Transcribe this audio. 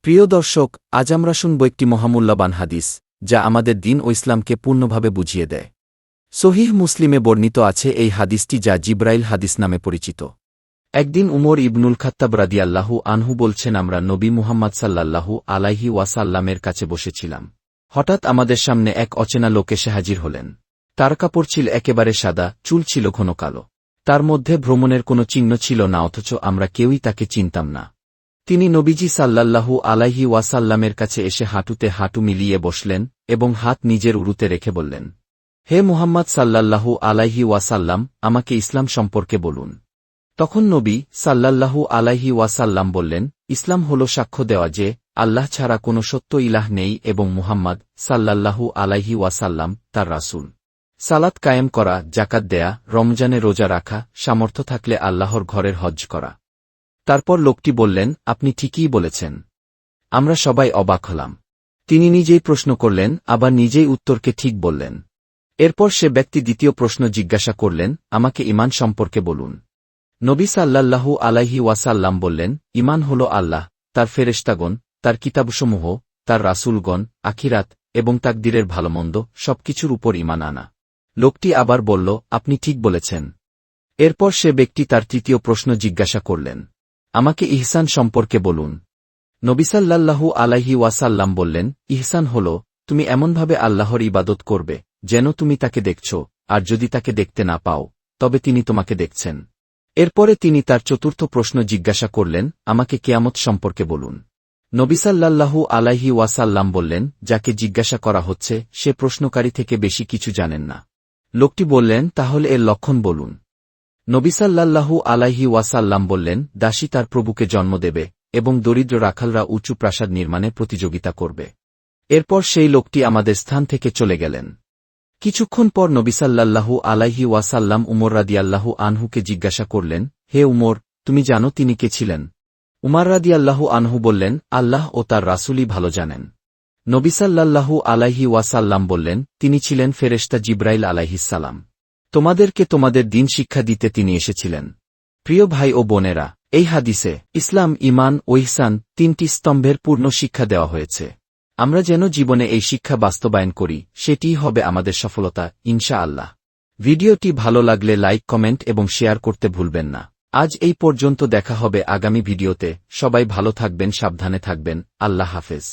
প্রিয় দর্শক, আজ আমরা শুনব একটি মহামূল্যবান হাদিস যা আমাদের দিন ও ইসলামকে পূর্ণভাবে বুঝিয়ে দেয়। সহিহ মুসলিমে বর্ণিত আছে এই হাদিসটি, যা জিব্রাইল হাদিস নামে পরিচিত। একদিন উমর ইবনুল খাত্তাব রাদিয়াল্লাহু আনহু বলছেন, আমরা নবী মুহাম্মদ সাল্লাল্লাহু আলাইহি ওয়াসাল্লামের কাছে বসেছিলাম। হঠাৎ আমাদের সামনে এক অচেনা লোক এসে হাজির হলেন। তার কাপড় ছিল একেবারে সাদা, চুল ছিল ঘন কালো। তার মধ্যে ভ্রমণের কোনো চিহ্ন ছিল না, অথচ আমরা কেউই তাকে চিনতাম না। তিনি নবীজি সাল্লাল্লাহু আলাইহি ওয়াসাল্লামের কাছে এসে হাঁটুতে হাঁটু মিলিয়ে বসলেন এবং হাত নিজের উরুতে রেখে বললেন, হে মুহাম্মদ সাল্লাল্লাহু আলাইহি ওয়াসাল্লাম, আমাকে ইসলাম সম্পর্কে বলুন। তখন নবী সাল্লাল্লাহু আলাইহি ওয়াসাল্লাম বললেন, ইসলাম হল সাক্ষ্য দেওয়া যে আল্লাহ ছাড়া কোনো সত্য ইলাহ নেই এবং মুহাম্মদ সাল্লাল্লাহু আলাইহি ওয়াসাল্লাম তার রাসূল। সালাত কায়েম করা, জাকাত দেয়া, রমজানে রোজা রাখা, সামর্থ্য থাকলে আল্লাহর ঘরের হজ্জ করা। তারপর লোকটি বললেন, আপনি ঠিকই বলেছেন। আমরা সবাই অবাক হলাম। তিনি নিজেই প্রশ্ন করলেন, আবার নিজেই উত্তরকে ঠিক বললেন। এরপর সে ব্যক্তি দ্বিতীয় প্রশ্ন জিজ্ঞাসা করলেন, আমাকে ঈমান সম্পর্কে বলুন। নবী সাল্লাল্লাহু আলাইহি ওয়াসাল্লাম বললেন, ঈমান হল আল্লাহ, তার ফেরেশতাগণ, তার কিতাবসমূহ, তার রাসূলগণ, আখিরাত এবং তাকদীরের ভালোমন্দ সবকিছুর উপর ঈমান আনা। লোকটি আবার বলল, আপনি ঠিক বলেছেন। এরপর সে ব্যক্তি তার তৃতীয় প্রশ্ন জিজ্ঞাসা করলেন, আমাকে ইহসান সম্পর্কে বলুন। নবী সাল্লাল্লাহু আলাইহি ওয়াসাল্লাম বললেন, ইহসান হল তুমি এমনভাবে আল্লাহর ইবাদত করবে যেন তুমি তাকে দেখছ, আর যদি তাকে দেখতে না পাও তবে তিনি তোমাকে দেখছেন। এরপরে তিনি তার চতুর্থ প্রশ্ন জিজ্ঞাসা করলেন, আমাকে কিয়ামত সম্পর্কে বলুন। নবী সাল্লাল্লাহু আলাইহি ওয়াসাল্লাম বললেন, যাকে জিজ্ঞাসা করা হচ্ছে সে প্রশ্নকারী থেকে বেশি কিছু জানেন না। লোকটি বললেন, তাহলে এর লক্ষণ বলুন। নবী সাল্লাল্লাহু আলাইহি ওয়াসাল্লাম বললেন, দাসী তার প্রভুকে জন্ম দেবে এবং দরিদ্র রাখালরা উঁচু প্রাসাদ নির্মাণে প্রতিযোগিতা করবে। এরপর সেই লোকটি আমাদের স্থান থেকে চলে গেলেন। কিছুক্ষণ পর নবী সাল্লাল্লাহু আলাইহি ওয়াসাল্লাম উমর রাদিয়াল্লাহু আনহুকে জিজ্ঞাসা করলেন, হে উমর, তুমি জানো তিনি কে ছিলেন? উমর রাদিয়াল্লাহু আনহু বললেন, আল্লাহ ও তার রাসূলই ভালো জানেন। নবী সাল্লাল্লাহু আলাইহি ওয়াসাল্লাম বললেন, তিনি ছিলেন ফেরেশতা জিবরাইল আলাইহিসসালাম। তোমাদেরকে তোমাদের দিন শিক্ষা দিতে তিনি এসেছিলেন। প্রিয় ভাই ও বোনেরা, এই হাদিসে ইসলাম, ঈমান ও ইহসান তিনটি স্তম্ভের পূর্ণ শিক্ষা দেওয়া হয়েছে। আমরা যেন জীবনে এই শিক্ষা বাস্তবায়ন করি, সেটিই হবে আমাদের সফলতা, ইনশাআল্লাহ। ভিডিওটি ভালো লাগলে লাইক, কমেন্ট এবং শেয়ার করতে ভুলবেন না। আজ এই পর্যন্ত, দেখা হবে আগামী ভিডিওতে। সবাই ভালো থাকবেন, সাবধানে থাকবেন। আল্লাহ হাফেজ।